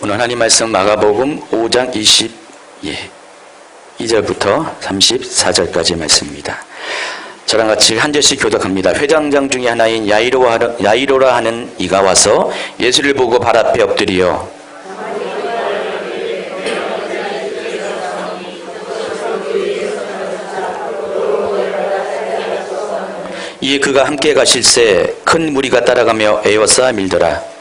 오늘 하나님 말씀 마가복음 5장 22절부터 34절까지 말씀입니다. 저랑 같이 한 절씩 교독합니다. 회장장 중에 하나인 야이로라 하는 이가 와서 예수를 보고 발 앞에 엎드리어 이에 그가 함께 가실새 큰 무리가 따라가며 에워싸 밀더라.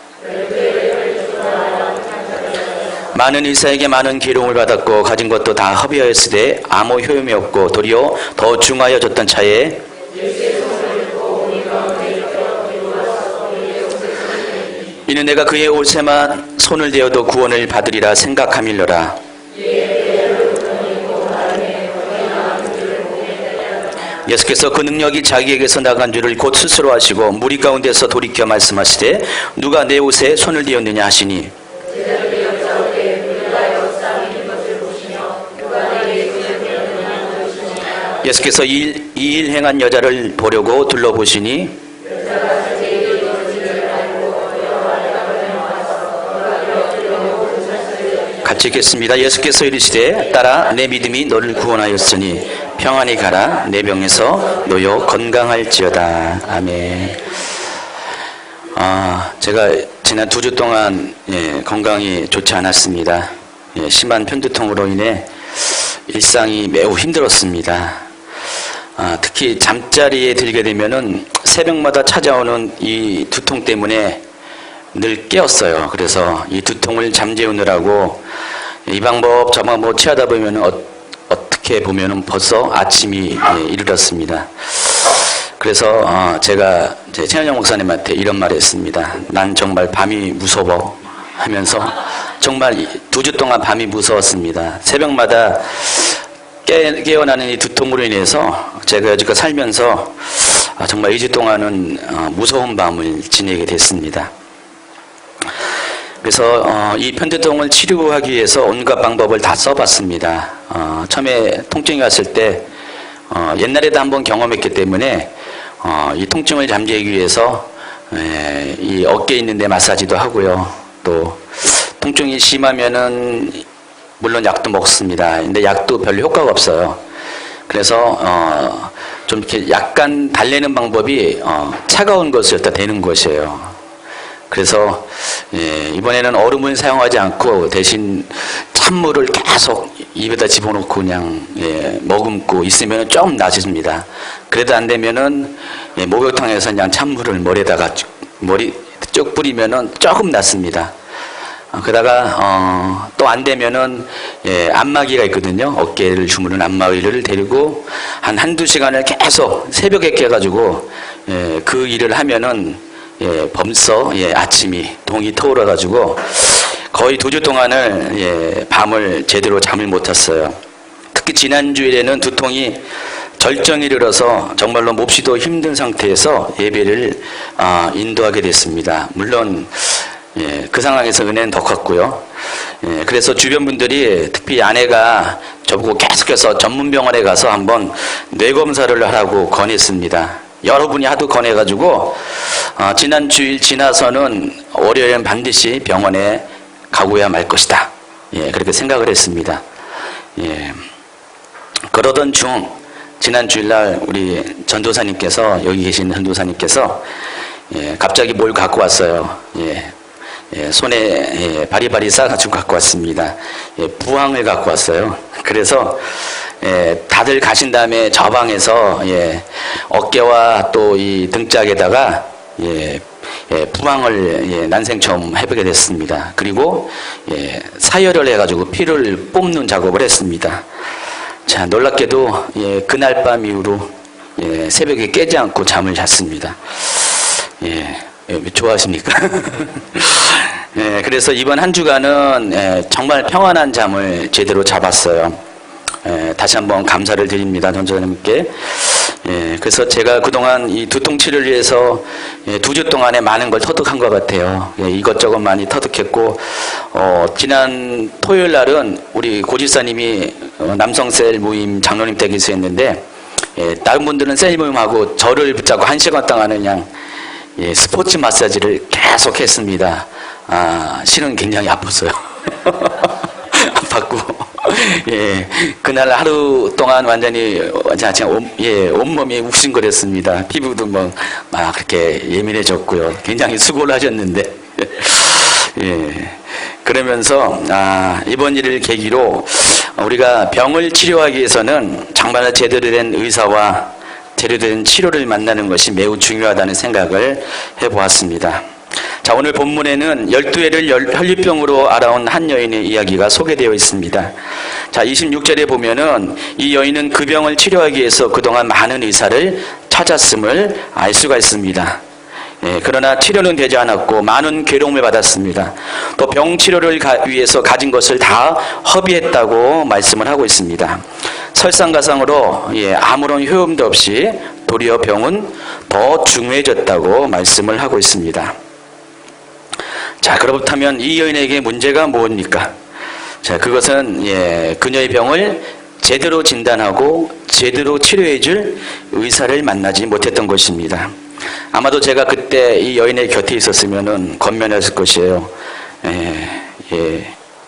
많은 의사에게 많은 기름을 받았고 가진 것도 다 허비하였으되 아무 효용이 없고 도리어 더 중하여졌던 차에 이는 내가 그의 옷에만 손을 대어도 구원을 받으리라 생각함일러라. 예수께서 그 능력이 자기에게서 나간 줄을 곧 스스로 하시고 무리 가운데서 돌이켜 말씀하시되 누가 내 옷에 손을 대었느냐 하시니 예수께서 이 일 행한 여자를 보려고 둘러보시니 같이 읽겠습니다. 예수께서 이르시되 딸아 내 믿음이 너를 구원하였으니 평안히 가라 내 병에서 놓여 건강할지어다. 아멘. 제가 지난 2주 동안 건강이 좋지 않았습니다. 심한 편두통으로 인해 일상이 매우 힘들었습니다. 특히 잠자리에 들게 되면은 새벽마다 찾아오는 이 두통 때문에 늘 깨었어요. 그래서 이 두통을 잠재우느라고 이 방법 저 방법 취하다 보면 어떻게 보면은 벌써 아침이 이르렀습니다. 그래서 제가 제 최현영 목사님한테 이런 말을 했습니다. 난 정말 밤이 무서워 하면서 정말 2주 동안 밤이 무서웠습니다. 새벽마다 깨어나는 이 두통으로 인해서 제가 여지껏 살면서 정말 2주 동안은 무서운 밤을 지내게 됐습니다. 그래서 이 편두통을 치료하기 위해서 온갖 방법을 다 써봤습니다. 처음에 통증이 왔을 때 옛날에도 한번 경험했기 때문에 이 통증을 잠재우기 위해서 이 어깨에 있는데 마사지도 하고요. 또 통증이 심하면은 물론 약도 먹습니다. 근데 약도 별로 효과가 없어요. 그래서 좀 이렇게 약간 달래는 방법이 차가운 것을 갖다 대는 것이에요. 그래서 이번에는 얼음을 사용하지 않고 대신 찬물을 계속 입에다 집어넣고 그냥 머금고 있으면 좀 나아집니다. 그래도 안 되면은 목욕탕에서 그냥 찬물을 머리에다가 머리 쭉 뿌리면은 조금 낫습니다. 그러다가 또 안 되면은 안마기가 있거든요. 어깨를 주무는 안마기를 데리고 한두 시간을 계속 새벽에 깨가지고 그 일을 하면은 벌써 아침이 동이 터올라가지고 거의 2주 동안을 밤을 제대로 잠을 못 잤어요. 특히 지난주일에는 두통이 절정에 이르러서 정말로 몹시도 힘든 상태에서 예배를 인도하게 됐습니다. 물론 그 상황에서 은혜는 더 컸고요. 그래서 주변 분들이 특히 아내가 저보고 계속해서 전문병원에 가서 한번 뇌검사를 하라고 권했습니다. 여러분이 하도 권해가지고 지난 주일 지나서는 월요일엔 반드시 병원에 가고야 말 것이다. 그렇게 생각을 했습니다. 그러던 중 지난 주일날 우리 전도사님께서 여기 계신 전도사님께서 갑자기 뭘 갖고 왔어요. 손에 바리바리 싸가지고 갖고 왔습니다. 부항을 갖고 왔어요. 그래서 다들 가신 다음에 저 방에서 어깨와 또 이 등짝에다가 부항을 난생 처음 해보게 됐습니다. 그리고 사열을 해가지고 피를 뽑는 작업을 했습니다. 자, 놀랍게도 그날 밤 이후로 새벽에 깨지 않고 잠을 잤습니다. 좋아하십니까? 그래서 이번 한 주간은 정말 평안한 잠을 제대로 잡았어요. 다시 한번 감사를 드립니다. 전도사님께. 그래서 제가 그동안 이 두통 치료를 위해서 2주 동안에 많은 걸 터득한 것 같아요. 이것저것 많이 터득했고, 지난 토요일 날은 우리 고집사님이 남성셀 모임 장로님 댁에서 했는데, 다른 분들은 셀 모임하고 저를 붙잡고 1시간 동안은 그냥 스포츠 마사지를 계속 했습니다. 실은 굉장히 아팠어요. 아팠고, 예, 그날 하루 동안 완전히 온몸이 욱신거렸습니다. 피부도 막 그렇게 예민해졌고요. 굉장히 수고를 하셨는데, 예, 그러면서 이번 일을 계기로 우리가 병을 치료하기 위해서는 정말 제대로 된 의사와 제대로 된 치료를 만나는 것이 매우 중요하다는 생각을 해보았습니다. 자, 오늘 본문에는 12회를 혈류병으로 알아온 한 여인의 이야기가 소개되어 있습니다. 자, 26절에 보면은 이 여인은 그 병을 치료하기 위해서 그동안 많은 의사를 찾았음을 알 수가 있습니다. 예, 그러나 치료는 되지 않았고 많은 괴로움을 받았습니다. 또 병 치료를 위해서 가진 것을 다 허비했다고 말씀을 하고 있습니다. 설상가상으로 아무런 효험도 없이 도리어 병은 더 중요해졌다고 말씀을 하고 있습니다. 자, 그렇다면 이 여인에게 문제가 무엇입니까? 자, 그것은 그녀의 병을 제대로 진단하고 제대로 치료해 줄 의사를 만나지 못했던 것입니다. 아마도 제가 그때 이 여인의 곁에 있었으면은 권면했을 것이에요.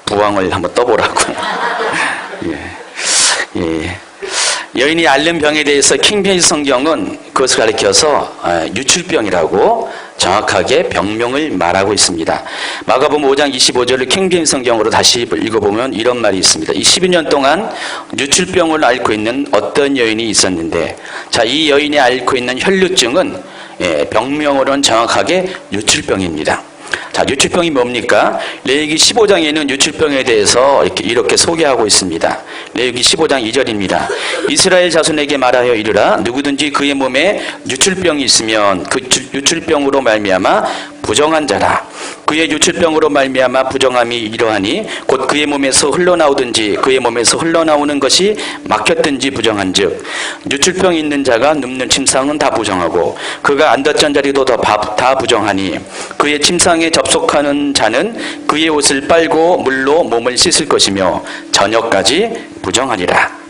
부항을 한번 떠보라고. 여인이 앓는 병에 대해서 킹제임스 성경은 그것을 가리켜서 유출병이라고 정확하게 병명을 말하고 있습니다. 마가복음 5장 25절을 킹제임스 성경으로 다시 읽어보면 이런 말이 있습니다. 이 12년 동안 유출병을 앓고 있는 어떤 여인이 있었는데, 자, 이 여인이 앓고 있는 혈류증은 병명으로는 정확하게 유출병입니다. 자, 유출병이 뭡니까? 레위기 15장에는 유출병에 대해서 이렇게 소개하고 있습니다. 레위기 15장 2절입니다. 이스라엘 자손에게 말하여 이르라. 누구든지 그의 몸에 유출병이 있으면 그 유출병으로 말미암아 부정한 자라. 그의 유출병으로 말미암아 부정함이 이러하니 곧 그의 몸에서 흘러나오든지 그의 몸에서 흘러나오는 것이 막혔든지 부정한즉 유출병이 있는 자가 눕는 침상은 다 부정하고 그가 앉았던 자리도 다 부정하니 그의 침상에 접속하는 자는 그의 옷을 빨고 물로 몸을 씻을 것이며 저녁까지 부정하리라.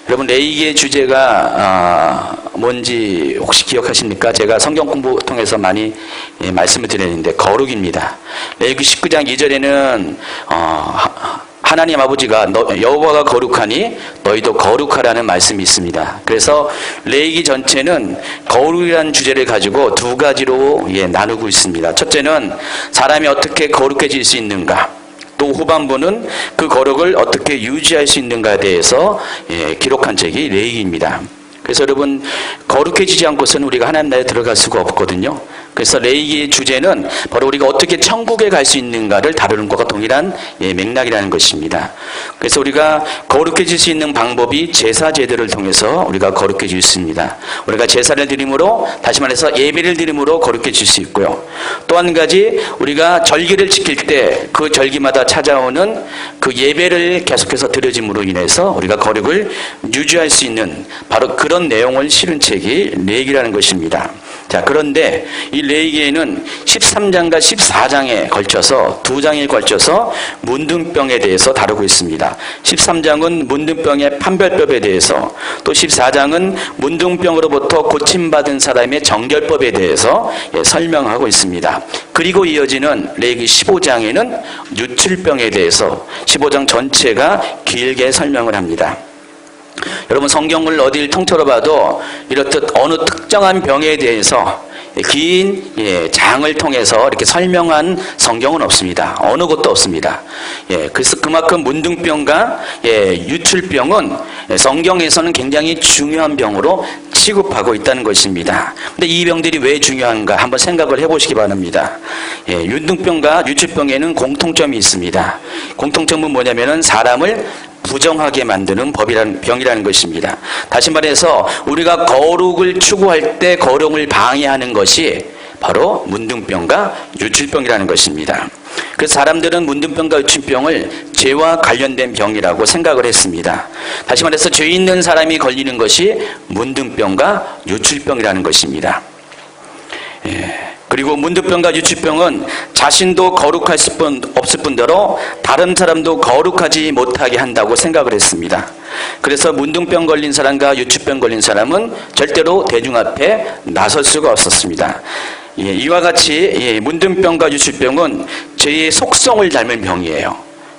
여러분, 레위기의 주제가 뭔지 혹시 기억하십니까? 제가 성경 공부 통해서 많이 말씀을 드렸는데 거룩입니다. 레위기 19장 2절에는 하나님 아버지가 여호와가 거룩하니 너희도 거룩하라는 말씀이 있습니다. 그래서 레위기 전체는 거룩이라는 주제를 가지고 두 가지로 나누고 있습니다. 첫째는 사람이 어떻게 거룩해질 수 있는가, 또 후반부는 그 거룩을 어떻게 유지할 수 있는가에 대해서 기록한 책이 레위기입니다. 그래서 여러분, 거룩해지지 않고서는 우리가 하나님 나라에 들어갈 수가 없거든요. 그래서 레위기의 주제는 바로 우리가 어떻게 천국에 갈 수 있는가를 다루는 것과 동일한 맥락이라는 것입니다. 그래서 우리가 거룩해질 수 있는 방법이 제사 제도를 통해서 우리가 거룩해질 수 있습니다. 우리가 제사를 드림으로, 다시 말해서 예배를 드림으로 거룩해질 수 있고요. 또 한 가지, 우리가 절기를 지킬 때 그 절기마다 찾아오는 그 예배를 계속해서 드려짐으로 인해서 우리가 거룩을 유지할 수 있는 바로 그런 내용을 실은 책이 레위기라는 것입니다. 자, 그런데 이 레위기에는 13장과 14장에 걸쳐서 두 장에 걸쳐서 문둥병에 대해서 다루고 있습니다. 13장은 문둥병의 판별법에 대해서, 또 14장은 문둥병으로부터 고침받은 사람의 정결법에 대해서 설명하고 있습니다. 그리고 이어지는 레위기 15장에는 유출병에 대해서 15장 전체가 길게 설명을 합니다. 여러분, 성경을 어딜 통틀어 봐도 이렇듯 어느 특정한 병에 대해서 긴 장을 통해서 이렇게 설명한 성경은 없습니다. 어느 곳도 없습니다. 그래서 그만큼 문둥병과 유출병은 성경에서는 굉장히 중요한 병으로 취급하고 있다는 것입니다. 근데 이 병들이 왜 중요한가 한번 생각을 해보시기 바랍니다. 문둥병과 유출병에는 공통점이 있습니다. 공통점은 뭐냐면은 사람을 부정하게 만드는 병이라는 것입니다. 다시 말해서 우리가 거룩을 추구할 때 거룩을 방해하는 것이 바로 문둥병과 유출병이라는 것입니다. 그래서 사람들은 문둥병과 유출병을 죄와 관련된 병이라고 생각을 했습니다. 다시 말해서 죄 있는 사람이 걸리는 것이 문둥병과 유출병이라는 것입니다. 그리고 문둥병과 유출병은 자신도 거룩할 없을 뿐더러 다른 사람도 거룩하지 못하게 한다고 생각을 했습니다. 그래서 문둥병 걸린 사람과 유출병 걸린 사람은 절대로 대중 앞에 나설 수가 없었습니다. 이와 같이 문둥병과 유출병은 죄의 속성을 닮은 병이에요.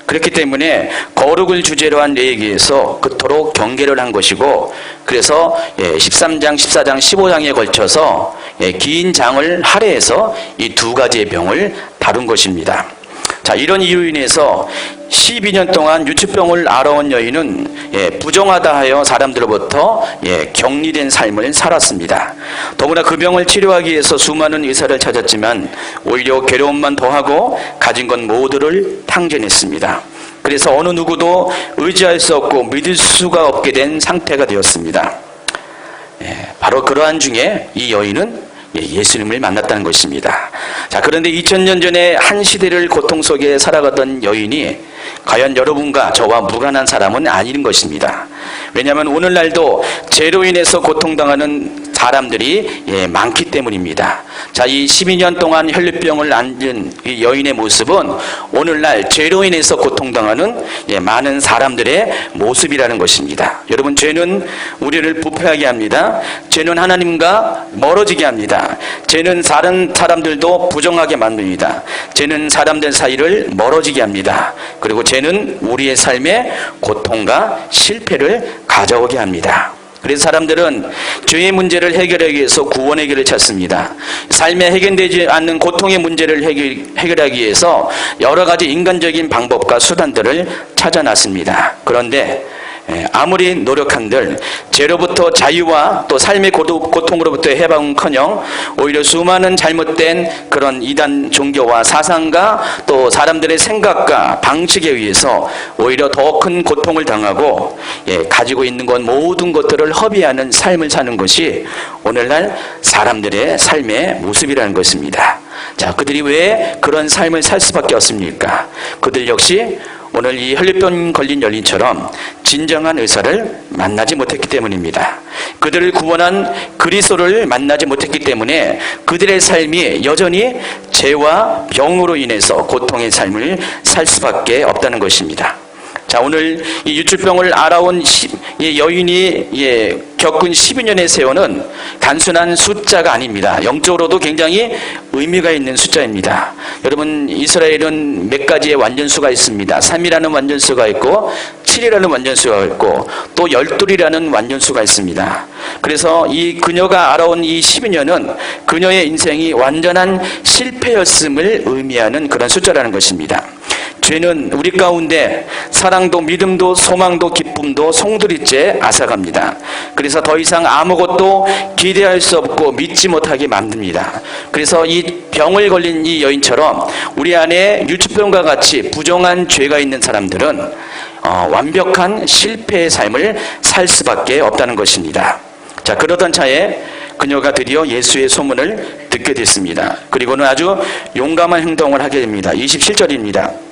그렇기 때문에 거룩을 주제로 한 레위기에서 그토록 경계를 한 것이고, 그래서 13장, 14장, 15장에 걸쳐서 긴 장을 할애해서 이 두 가지의 병을 다룬 것입니다. 자, 이런 이유로 인해서 12년 동안 유추병을 앓아온 여인은 부정하다 하여 사람들로부터 격리된 삶을 살았습니다. 더구나 그 병을 치료하기 위해서 수많은 의사를 찾았지만 오히려 괴로움만 더하고 가진 것 모두를 탕진했습니다. 그래서 어느 누구도 의지할 수 없고 믿을 수가 없게 된 상태가 되었습니다. 바로 그러한 중에 이 여인은 예수님을 만났다는 것입니다. 자, 그런데 2000년 전에 한 시대를 고통 속에 살아가던 여인이 과연 여러분과 저와 무관한 사람은 아닌 것입니다. 왜냐하면 오늘날도 죄로 인해서 고통당하는 사람들이 많기 때문입니다. 자, 이 12년 동안 혈류병을 앓은 이 여인의 모습은 오늘날 죄로 인해서 고통당하는 많은 사람들의 모습이라는 것입니다. 여러분, 죄는 우리를 부패하게 합니다. 죄는 하나님과 멀어지게 합니다. 죄는 다른 사람들도 부정하게 만듭니다. 죄는 사람들 사이를 멀어지게 합니다. 그리고 죄는 우리의 삶에 고통과 실패를 가져오게 합니다. 그래서 사람들은 죄의 문제를 해결하기 위해서 구원의 길을 찾습니다. 삶에 해결되지 않는 고통의 문제를 해결하기 위해서 여러 가지 인간적인 방법과 수단들을 찾아놨습니다. 그런데 아무리 노력한들 죄로부터 자유와 또 삶의 고통으로부터 해방은커녕 오히려 수많은 잘못된 그런 이단 종교와 사상과 또 사람들의 생각과 방식에 의해서 오히려 더 큰 고통을 당하고 가지고 있는 것 모든 것들을 허비하는 삶을 사는 것이 오늘날 사람들의 삶의 모습이라는 것입니다. 자, 그들이 왜 그런 삶을 살 수밖에 없습니까? 그들 역시 오늘 이 혈류병 걸린 여인처럼 진정한 의사를 만나지 못했기 때문입니다. 그들을 구원한 그리스도를 만나지 못했기 때문에 그들의 삶이 여전히 죄와 병으로 인해서 고통의 삶을 살 수밖에 없다는 것입니다. 자, 오늘 이 유출병을 앓아온 여인이 겪은 12년의 세월은 단순한 숫자가 아닙니다. 영적으로도 굉장히 의미가 있는 숫자입니다. 여러분, 이스라엘은 몇 가지의 완전수가 있습니다. 3이라는 완전수가 있고 7이라는 완전수가 있고 또 12이라는 완전수가 있습니다. 그래서 이 그녀가 알아온 이 12년은 그녀의 인생이 완전한 실패였음을 의미하는 그런 숫자라는 것입니다. 죄는 우리 가운데 사랑도 믿음도 소망도 기쁨도 송두리째 앗아갑니다. 그래서 더 이상 아무것도 기대할 수 없고 믿지 못하게 만듭니다. 그래서 이 병을 걸린 이 여인처럼 우리 안에 유추병과 같이 부정한 죄가 있는 사람들은 완벽한 실패의 삶을 살 수밖에 없다는 것입니다. 자, 그러던 차에 그녀가 드디어 예수의 소문을 듣게 됐습니다. 그리고는 아주 용감한 행동을 하게 됩니다. 27절입니다.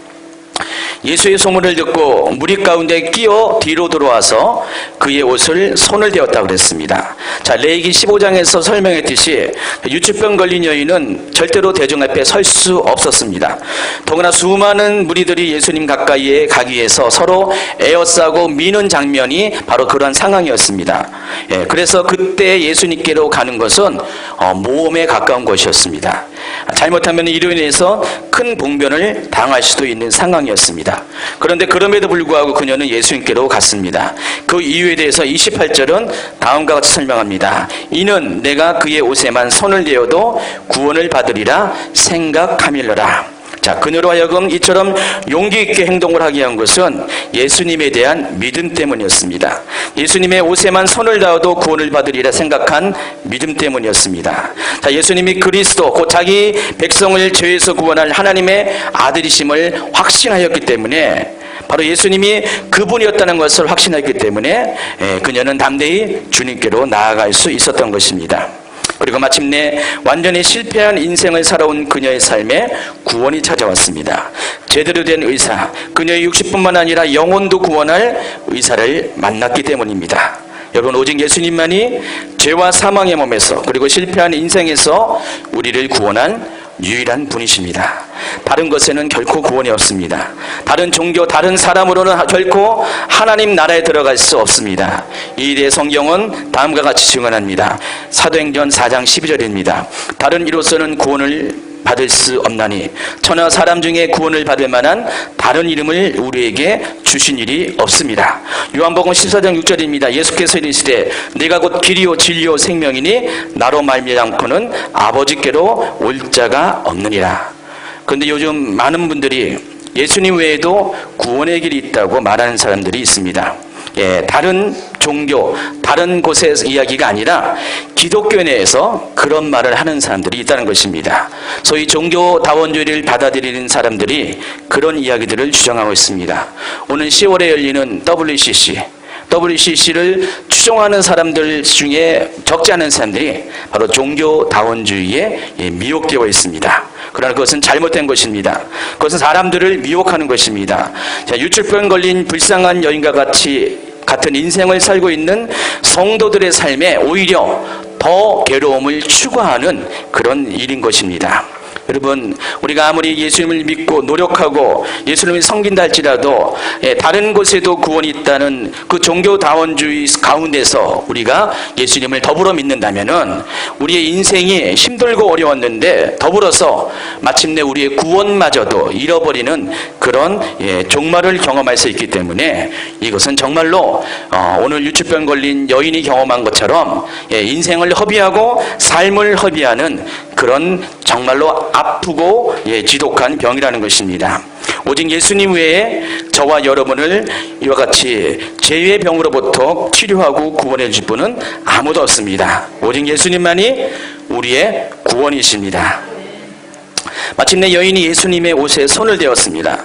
예수의 소문을 듣고 무리 가운데 끼어 뒤로 들어와서 그의 옷을 손을 대었다고 그랬습니다. 자, 레위기 15장에서 설명했듯이 유추병 걸린 여인은 절대로 대중 앞에 설 수 없었습니다. 더구나 수많은 무리들이 예수님 가까이에 가기 위해서 서로 에워싸고 미는 장면이 바로 그런 상황이었습니다. 그래서 그때 예수님께로 가는 것은 모험에 가까운 것이었습니다. 잘못하면 이로 인해서 큰 봉변을 당할 수도 있는 상황이었습니다. 그런데 그럼에도 불구하고 그녀는 예수님께로 갔습니다. 그 이유에 대해서 28절은 다음과 같이 설명합니다. 이는 내가 그의 옷에만 손을 대어도 구원을 받으리라 생각함일러라. 자, 그녀로 하여금 이처럼 용기 있게 행동을 하게 한 것은 예수님에 대한 믿음 때문이었습니다. 예수님의 옷에만 손을 닿아도 구원을 받으리라 생각한 믿음 때문이었습니다. 자, 예수님이 그리스도 곧 자기 백성을 죄에서 구원할 하나님의 아들이심을 확신하였기 때문에 바로 예수님이 그분이었다는 것을 확신했기 때문에 그녀는 담대히 주님께로 나아갈 수 있었던 것입니다. 그리고 마침내 완전히 실패한 인생을 살아온 그녀의 삶에 구원이 찾아왔습니다. 제대로 된 의사, 그녀의 육신뿐만 아니라 영혼도 구원할 의사를 만났기 때문입니다. 여러분, 오직 예수님만이 죄와 사망의 몸에서 그리고 실패한 인생에서 우리를 구원한 유일한 분이십니다. 다른 것에는 결코 구원이 없습니다. 다른 종교, 다른 사람으로는 결코 하나님 나라에 들어갈 수 없습니다. 이에 대해 성경은 다음과 같이 증언합니다. 사도행전 4장 12절입니다. 다른 이로서는 구원을 받을 수 없나니 천하 사람 중에 구원을 받을 만한 다른 이름을 우리에게 주신 일이 없습니다. 요한복음 14장 6절입니다. 예수께서 이르시되 내가 곧 길이요 진리요 생명이니 나로 말미암고는 아버지께로 올 자가 없느니라. 그런데 요즘 많은 분들이 예수님 외에도 구원의 길이 있다고 말하는 사람들이 있습니다. 다른 종교, 다른 곳의 이야기가 아니라 기독교 내에서 그런 말을 하는 사람들이 있다는 것입니다. 소위 종교다원주의를 받아들이는 사람들이 그런 이야기들을 주장하고 있습니다. 오늘 10월에 열리는 WCC를 추종하는 사람들 중에 적지 않은 사람들이 바로 종교다원주의에 미혹되어 있습니다. 그러나 그것은 잘못된 것입니다. 그것은 사람들을 미혹하는 것입니다. 유출병 걸린 불쌍한 여인과 같은 인생을 살고 있는 성도들의 삶에 오히려 더 괴로움을 추구하는 그런 일인 것입니다. 여러분, 우리가 아무리 예수님을 믿고 노력하고 예수님을 섬긴다 할지라도 다른 곳에도 구원이 있다는 그 종교다원주의 가운데서 우리가 예수님을 더불어 믿는다면은 우리의 인생이 힘들고 어려웠는데 더불어서 마침내 우리의 구원마저도 잃어버리는 그런 종말을 경험할 수 있기 때문에 이것은 정말로 오늘 유출병 걸린 여인이 경험한 것처럼 인생을 허비하고 삶을 허비하는 그런 정말로 아프고 지독한 병이라는 것입니다. 오직 예수님 외에 저와 여러분을 이와 같이 죄의 병으로부터 치료하고 구원해 줄 분은 아무도 없습니다. 오직 예수님만이 우리의 구원이십니다. 마침내 여인이 예수님의 옷에 손을 대었습니다.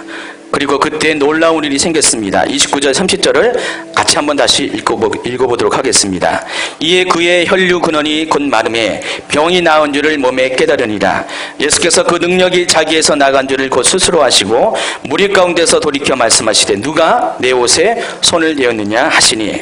그리고 그때 놀라운 일이 생겼습니다. 29절 30절을 같이 한번 다시 읽어보도록 하겠습니다. 이에 그의 혈류 근원이 곧 마름에 병이 나은 줄을 몸에 깨달으니라. 예수께서 그 능력이 자기에서 나간 줄을 곧 스스로 하시고 무리 가운데서 돌이켜 말씀하시되 누가 내 옷에 손을 대었느냐 하시니.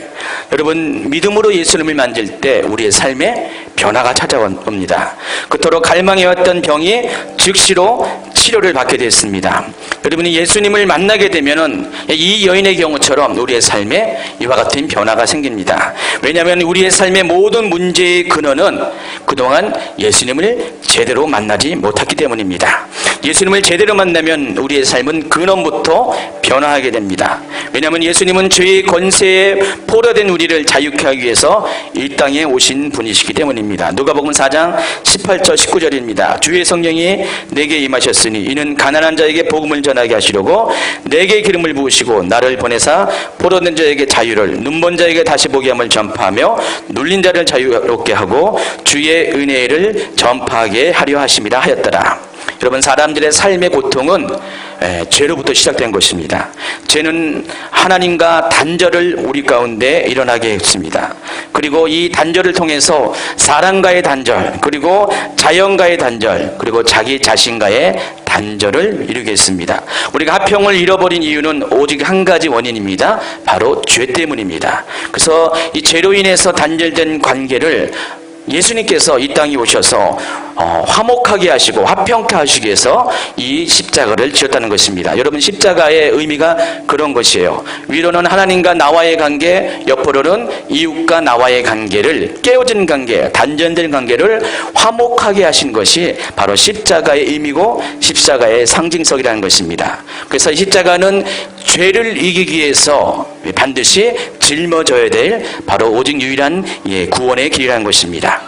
여러분, 믿음으로 예수님을 만질 때 우리의 삶에 변화가 찾아옵니다. 그토록 갈망해왔던 병이 즉시로 치료를 받게 됐습니다. 여러분이 예수님을 만나게 되면은 이 여인의 경우처럼 우리의 삶에 이와 같은 변화가 생깁니다. 왜냐하면 우리의 삶의 모든 문제의 근원은 그동안 예수님을 제대로 만나지 못했기 때문입니다. 예수님을 제대로 만나면 우리의 삶은 근원부터 변화하게 됩니다. 왜냐하면 예수님은 죄의 권세에 포로된 우리를 자유케 하기 위해서 이 땅에 오신 분이시기 때문입니다. 누가복음 4장 18절 19절입니다. 주의 성령이 내게 임하셨으니 이는 가난한 자에게 복음을 전하게 하시려고 내게 기름을 부으시고 나를 보내사 포로된 자에게 자유를, 눈먼 자에게 다시 보게 함을 전파하며 눌린 자를 자유롭게 하고 주의 은혜를 전파하게 하려 하심이라 하였더라. 여러분, 사람들의 삶의 고통은 죄로부터 시작된 것입니다. 죄는 하나님과 단절을 우리 가운데 일어나게 했습니다. 그리고 이 단절을 통해서 사람과의 단절, 그리고 자연과의 단절, 그리고 자기 자신과의 단절을 이루게 했습니다. 우리가 화평을 잃어버린 이유는 오직 한 가지 원인입니다. 바로 죄 때문입니다. 그래서 이 죄로 인해서 단절된 관계를 예수님께서 이 땅에 오셔서 화목하게 하시고 화평케 하시기 위해서 이 십자가를 지었다는 것입니다. 여러분, 십자가의 의미가 그런 것이에요. 위로는 하나님과 나와의 관계, 옆으로는 이웃과 나와의 관계를, 깨어진 관계, 단절된 관계를 화목하게 하신 것이 바로 십자가의 의미고 십자가의 상징성이라는 것입니다. 그래서 십자가는 죄를 이기기 위해서 반드시 짊어져야 될 바로 오직 유일한 구원의 길이라는 것입니다.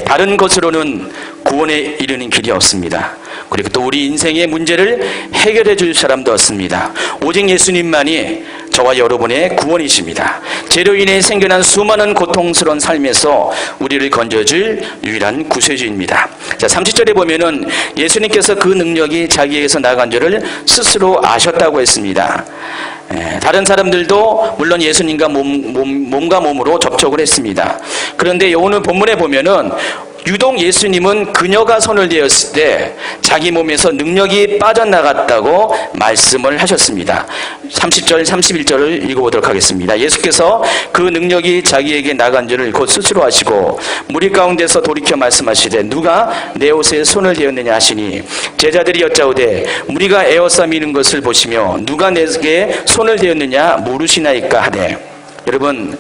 다른 것으로는 구원에 이르는 길이 없습니다. 그리고 또 우리 인생의 문제를 해결해 줄 사람도 없습니다. 오직 예수님만이 저와 여러분의 구원이십니다. 죄로 인해 생겨난 수많은 고통스러운 삶에서 우리를 건져줄 유일한 구세주입니다. 자, 30절에 보면은 예수님께서 그 능력이 자기에게서 나간 줄을 스스로 아셨다고 했습니다. 다른 사람들도 물론 예수님과 몸과 몸으로 접촉을 했습니다. 그런데 오늘 본문에 보면은 유독 예수님은 그녀가 손을 대었을 때 자기 몸에서 능력이 빠져나갔다고 말씀을 하셨습니다. 30절 31절을 읽어보도록 하겠습니다. 예수께서 그 능력이 자기에게 나간 줄을 곧 스스로 하시고 무리 가운데서 돌이켜 말씀하시되 누가 내 옷에 손을 대었느냐 하시니 제자들이 여짜오되 무리가 에워싸 미는 것을 보시며 누가 내게 손을 대었느냐 물으시나이까 하되. 여러분,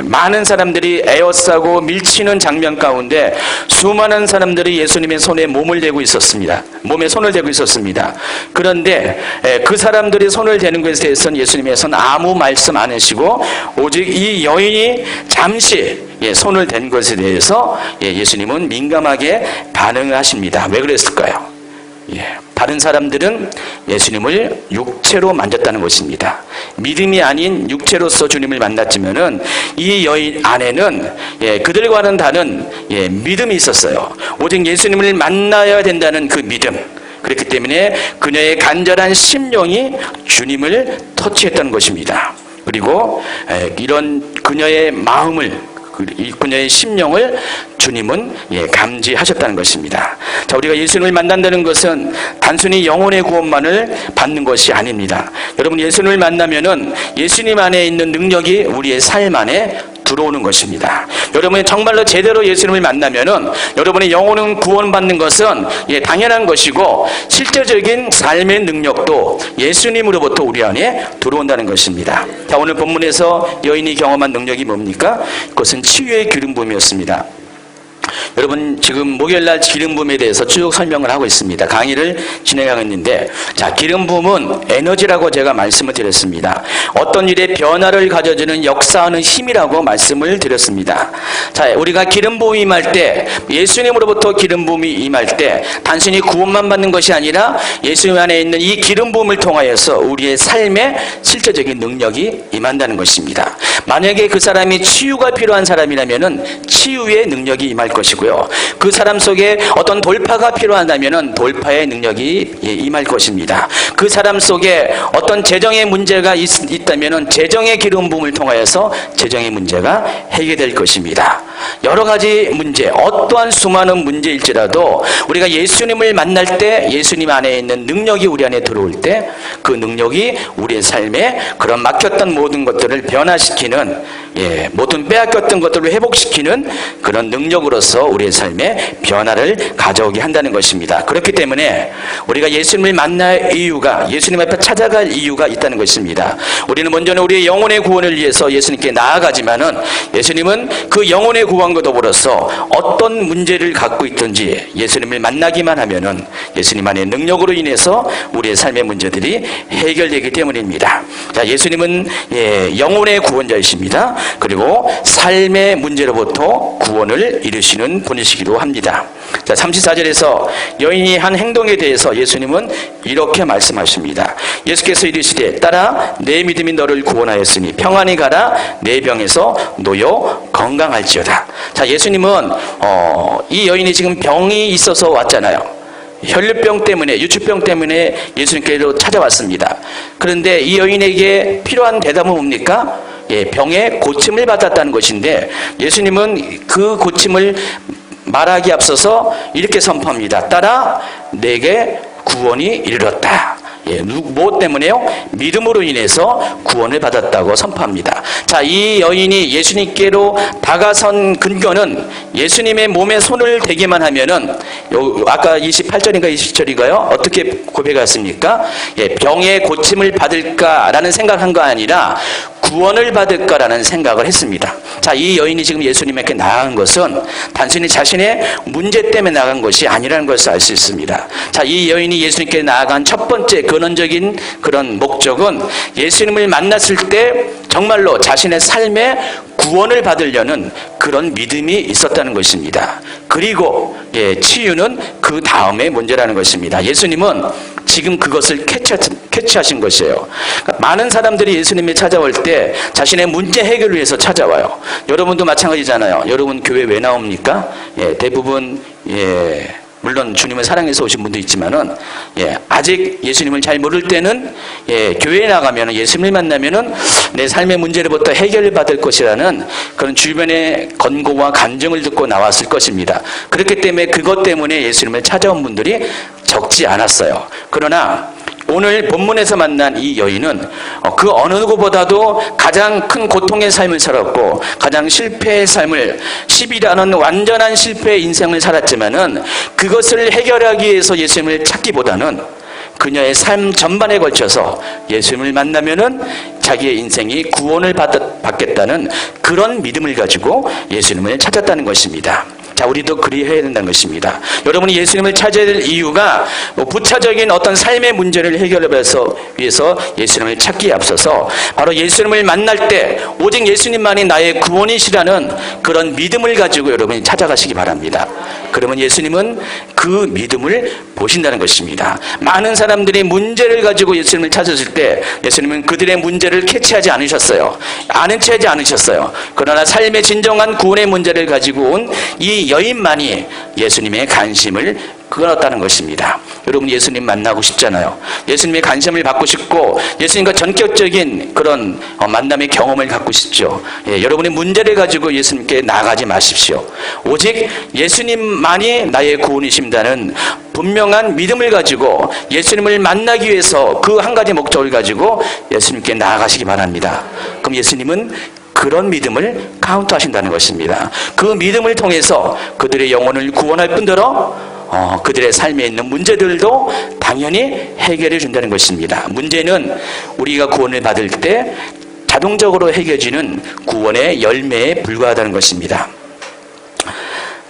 많은 사람들이 에워싸고 밀치는 장면 가운데 수많은 사람들이 예수님의 손에 몸을 대고 있었습니다. 몸에 손을 대고 있었습니다. 그런데 그 사람들이 손을 대는 것에 대해서는 예수님께서는 아무 말씀 안 하시고 오직 이 여인이 잠시 손을 댄 것에 대해서 예수님은 민감하게 반응을 하십니다. 왜 그랬을까요? 다른 사람들은 예수님을 육체로 만졌다는 것입니다. 믿음이 아닌 육체로서 주님을 만났지만은 이 여인 안에는 그들과는 다른 믿음이 있었어요. 오직 예수님을 만나야 된다는 그 믿음. 그렇기 때문에 그녀의 간절한 심령이 주님을 터치했다는 것입니다. 그리고 이런 그녀의 마음을, 그녀의 심령을 주님은 감지하셨다는 것입니다. 자, 우리가 예수님을 만난다는 것은 단순히 영혼의 구원만을 받는 것이 아닙니다. 여러분, 예수님을 만나면은 예수님 안에 있는 능력이 우리의 삶 안에 들어오는 것입니다. 여러분이 정말로 제대로 예수님을 만나면은 여러분의 영혼은 구원받는 것은 당연한 것이고 실제적인 삶의 능력도 예수님으로부터 우리 안에 들어온다는 것입니다. 자, 오늘 본문에서 여인이 경험한 능력이 뭡니까? 그것은 치유의 기름 부음이었습니다. 여러분, 지금 목요일날 기름 부음에 대해서 쭉 설명을 하고 있습니다. 강의를 진행하고 있는데, 자, 기름 부음은 에너지라고 제가 말씀을 드렸습니다. 어떤 일에 변화를 가져주는 역사하는 힘이라고 말씀을 드렸습니다. 자, 우리가 기름 부음이 임할 때, 예수님으로부터 기름 부음이 임할 때 단순히 구원만 받는 것이 아니라 예수님 안에 있는 이 기름 부음을 통하여서 우리의 삶에 실제적인 능력이 임한다는 것입니다. 만약에 그 사람이 치유가 필요한 사람이라면은 치유의 능력이 임할 것이고요. 그 사람 속에 어떤 돌파가 필요하다면은 돌파의 능력이 임할 것입니다. 그 사람 속에 어떤 재정의 문제가 있다면은 재정의 기름 부음을 통하여서 재정의 문제가 해결될 것입니다. 여러 가지 문제, 어떠한 수많은 문제일지라도 우리가 예수님을 만날 때 예수님 안에 있는 능력이 우리 안에 들어올 때 그 능력이 우리의 삶에 그런 막혔던 모든 것들을 변화시키는, 모든 빼앗겼던 것들을 회복시키는 그런 능력으로서 우리의 삶에 변화를 가져오게 한다는 것입니다. 그렇기 때문에 우리가 예수님을 만날 이유가, 예수님 앞에 찾아갈 이유가 있다는 것입니다. 우리는 먼저는 우리의 영혼의 구원을 위해서 예수님께 나아가지만은 예수님은 그 영혼의 구원과 더불어서 어떤 문제를 갖고 있든지 예수님을 만나기만 하면은 예수님 안의 능력으로 인해서 우리의 삶의 문제들이 해결되기 때문입니다. 자, 예수님은 영혼의 구원자이십니다. 그리고 삶의 문제로부터 구원을 이루시는 분이시기도 합니다. 자, 34절에서 여인이 한 행동에 대해서 예수님은 이렇게 말씀하십니다. 예수께서 이르시되 따라 내 믿음이 너를 구원하였으니 평안히 가라, 내 병에서 놓여 건강할지어다. 자, 예수님은 이 여인이 지금 병이 있어서 왔잖아요. 혈류병 때문에, 유추병 때문에 예수님께로 찾아왔습니다. 그런데 이 여인에게 필요한 대답은 뭡니까? 병의 고침을 받았다는 것인데 예수님은 그 고침을 말하기 앞서서 이렇게 선포합니다. 따라 내게 구원이 이르렀다. 무엇 때문에요? 믿음으로 인해서 구원을 받았다고 선포합니다. 자, 이 여인이 예수님께로 다가선 근거는 예수님의 몸에 손을 대기만 하면은, 아까 28절인가 20절인가요? 어떻게 고백했습니까? 병의 고침을 받을까라는 생각한 거 아니라 구원을 받을까라는 생각을 했습니다. 자, 이 여인이 지금 예수님에게 나아간 것은 단순히 자신의 문제 때문에 나아간 것이 아니라는 것을 알 수 있습니다. 자, 이 여인이 예수님께 나아간 첫 번째 근원적인 그런 목적은 예수님을 만났을 때 정말로 자신의 삶에 구원을 받으려는 그런 믿음이 있었다는 것입니다. 그리고 치유는 그 다음의 문제라는 것입니다. 예수님은 지금 그것을 캐치하신 것이에요. 그러니까 많은 사람들이 예수님이 찾아올 때 자신의 문제 해결을 위해서 찾아와요. 여러분도 마찬가지잖아요. 여러분 교회 왜 나옵니까? 대부분 물론 주님을 사랑해서 오신 분도 있지만은 아직 예수님을 잘 모를 때는 교회에 나가면 예수님을 만나면은 내 삶의 문제로부터 해결을 받을 것이라는 그런 주변의 권고와 간증을 듣고 나왔을 것입니다. 그렇기 때문에 그것 때문에 예수님을 찾아온 분들이 적지 않았어요. 그러나 오늘 본문에서 만난 이 여인은 그 어느 누구보다도 가장 큰 고통의 삶을 살았고 가장 실패의 삶을 10이라는 완전한 실패의 인생을 살았지만은 그것을 해결하기 위해서 예수님을 찾기보다는 그녀의 삶 전반에 걸쳐서 예수님을 만나면은 자기의 인생이 구원을 받겠다는 그런 믿음을 가지고 예수님을 찾았다는 것입니다. 자, 우리도 그리해야 된다는 것입니다. 여러분이 예수님을 찾아야 될 이유가 부차적인 어떤 삶의 문제를 위해서 예수님을 찾기에 앞서서 바로 예수님을 만날 때 오직 예수님만이 나의 구원이시라는 그런 믿음을 가지고 여러분이 찾아가시기 바랍니다. 그러면 예수님은 그 믿음을 보신다는 것입니다. 많은 사람들이 문제를 가지고 예수님을 찾았을 때 예수님은 그들의 문제를 캐치하지 않으셨어요. 아는 체 하지 않으셨어요. 그러나 삶의 진정한 구원의 문제를 가지고 온 이 여인만이 예수님의 관심을 끌었다는 것입니다. 여러분 예수님 만나고 싶잖아요. 예수님의 관심을 받고 싶고 예수님과 전격적인 그런 만남의 경험을 갖고 싶죠. 여러분의 문제를 가지고 예수님께 나아가지 마십시오. 오직 예수님만이 나의 구원이십니다는 분명한 믿음을 가지고 예수님을 만나기 위해서 그 한 가지 목적을 가지고 예수님께 나아가시기 바랍니다. 그럼 예수님은 그런 믿음을 카운트하신다는 것입니다. 그 믿음을 통해서 그들의 영혼을 구원할 뿐더러 그들의 삶에 있는 문제들도 당연히 해결해 준다는 것입니다. 문제는 우리가 구원을 받을 때 자동적으로 해결지는 구원의 열매에 불과하다는 것입니다.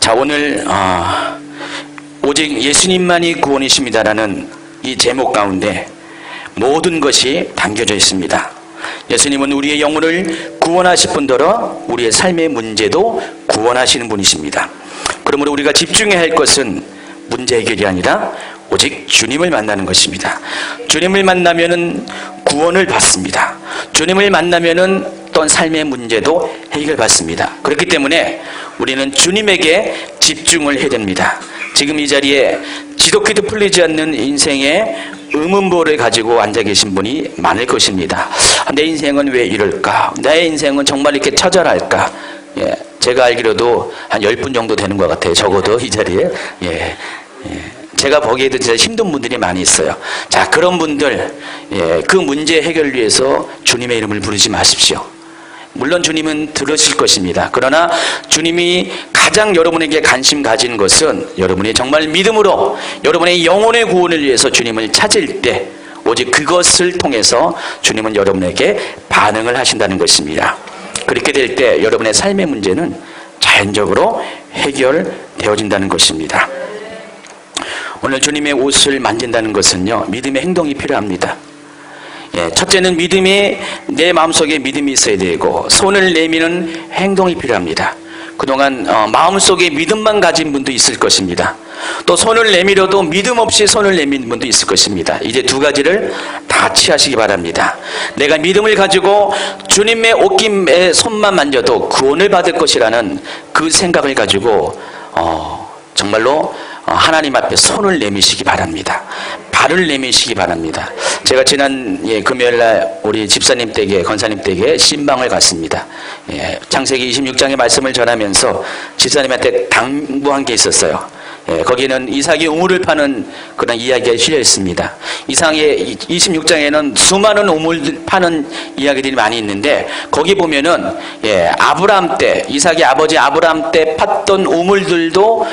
자, 오늘 오직 예수님만이 구원이십니다라는 이 제목 가운데 모든 것이 담겨져 있습니다. 예수님은 우리의 영혼을 구원하실 뿐더러 우리의 삶의 문제도 구원하시는 분이십니다. 그러므로 우리가 집중해야 할 것은 문제 해결이 아니라 오직 주님을 만나는 것입니다. 주님을 만나면은 구원을 받습니다. 주님을 만나면은 어떤 삶의 문제도 해결받습니다. 그렇기 때문에 우리는 주님에게 집중을 해야 됩니다. 지금 이 자리에 지독히도 풀리지 않는 인생의 의문부를 가지고 앉아 계신 분이 많을 것입니다. 내 인생은 왜 이럴까? 내 인생은 정말 이렇게 처절할까? 제가 알기로도 한 10분 정도 되는 것 같아요. 적어도 이 자리에. 제가 보기에도 진짜 힘든 분들이 많이 있어요. 자, 그런 분들, 그 문제 해결을 위해서 주님의 이름을 부르지 마십시오. 물론 주님은 들으실 것입니다. 그러나 주님이 가장 여러분에게 관심 가지는 것은 여러분이 정말 믿음으로 여러분의 영혼의 구원을 위해서 주님을 찾을 때 오직 그것을 통해서 주님은 여러분에게 반응을 하신다는 것입니다. 그렇게 될 때 여러분의 삶의 문제는 자연적으로 해결되어진다는 것입니다. 오늘 주님의 옷을 만진다는 것은요, 믿음의 행동이 필요합니다. 첫째는 믿음이, 내 마음속에 믿음이 있어야 되고 손을 내미는 행동이 필요합니다. 그동안 마음속에 믿음만 가진 분도 있을 것입니다. 또 손을 내밀어도 믿음 없이 손을 내미는 분도 있을 것입니다. 이제 두 가지를 다 취하시기 바랍니다. 내가 믿음을 가지고 주님의 옷깃에 손만 만져도 구원을 받을 것이라는 그 생각을 가지고 정말로 하나님 앞에 손을 내미시기 바랍니다. 발을 내미시기 바랍니다. 제가 지난 금요일날 우리 집사님 댁에, 권사님 댁에 신방을 갔습니다. 창세기 26장의 말씀을 전하면서 집사님한테 당부한 게 있었어요. 거기는 이삭이 우물을 파는 그런 이야기가 실려 있습니다. 이삭의 26장에는 수많은 우물 파는 이야기들이 많이 있는데 거기 보면은 아브라함 때, 이삭의 아버지 아브라함 때 팠던 우물들도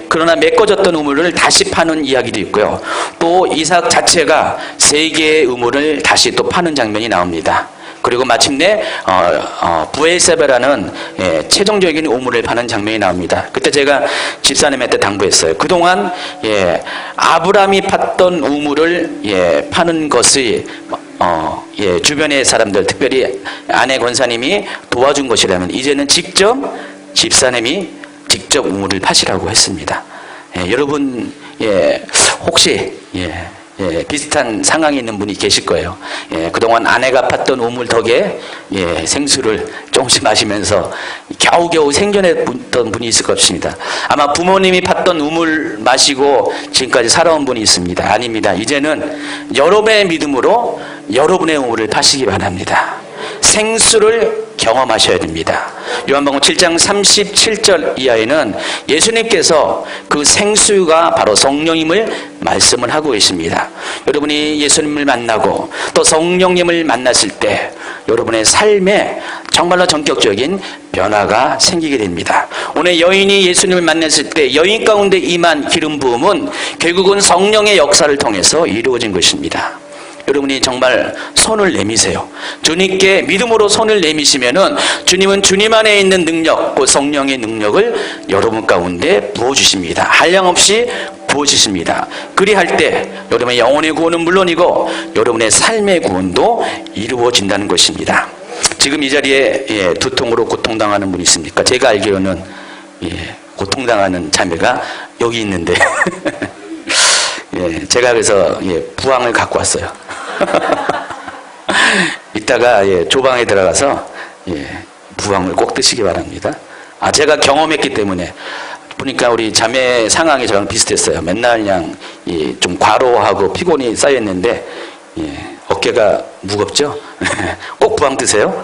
그러나 메꿔졌던 우물을 다시 파는 이야기도 있고요. 또 이삭 자체가 세 개의 우물을 다시 또 파는 장면이 나옵니다. 그리고 마침내 부엘세바라는 최종적인 우물을 파는 장면이 나옵니다. 그때 제가 집사님한테 당부했어요. 그동안 아브라함이 팠던 우물을 파는 것이 주변의 사람들, 특별히 아내 권사님이 도와준 것이라면 이제는 직접 집사님이 직접 우물을 파시라고 했습니다. 여러분 혹시 비슷한 상황에 있는 분이 계실 거예요. 그동안 아내가 팠던 우물 덕에 생수를 조금씩 마시면서 겨우겨우 생존했던 분이 있을 것입니다. 아마 부모님이 팠던 우물 마시고 지금까지 살아온 분이 있습니다. 아닙니다. 이제는 여러분의 믿음으로 여러분의 우물을 파시기 바랍니다. 생수를 경험하셔야 됩니다. 요한복음 7장 37절 이하에는 예수님께서 그 생수가 바로 성령님을 말씀을 하고 계십니다. 여러분이 예수님을 만나고 또 성령님을 만났을 때 여러분의 삶에 정말로 전격적인 변화가 생기게 됩니다. 오늘 여인이 예수님을 만났을 때 여인 가운데 임한 기름 부음은 결국은 성령의 역사를 통해서 이루어진 것입니다. 여러분이 정말 손을 내미세요. 주님께 믿음으로 손을 내미시면은 주님은 주님 안에 있는 능력, 그 성령의 능력을 여러분 가운데 부어주십니다. 한량없이 부어주십니다. 그리할 때 여러분의 영혼의 구원은 물론이고 여러분의 삶의 구원도 이루어진다는 것입니다. 지금 이 자리에 두통으로 고통당하는 분이 있습니까? 제가 알기로는 고통당하는 자매가 여기 있는데 제가 그래서 부항을 갖고 왔어요. 이따가 조방에 들어가서 부항을 꼭 드시기 바랍니다. 제가 경험했기 때문에 보니까 우리 자매 상황이 저랑 비슷했어요. 맨날 그냥 좀 과로하고 피곤이 쌓였는데 어깨가 무겁죠? 꼭 부항 드세요.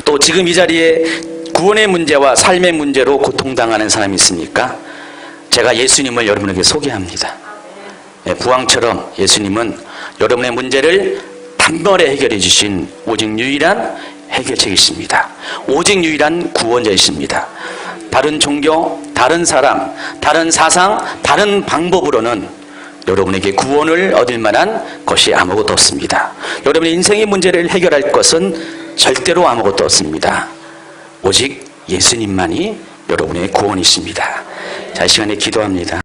또 지금 이 자리에 구원의 문제와 삶의 문제로 고통당하는 사람이 있습니까? 제가 예수님을 여러분에게 소개합니다. 부항처럼 예수님은 여러분의 문제를 단번에 해결해 주신 오직 유일한 해결책이십니다. 오직 유일한 구원자이십니다. 다른 종교, 다른 사람, 다른 사상, 다른 방법으로는 여러분에게 구원을 얻을 만한 것이 아무것도 없습니다. 여러분의 인생의 문제를 해결할 것은 절대로 아무것도 없습니다. 오직 예수님만이 여러분의 구원이십니다. 자, 이 시간에 기도합니다.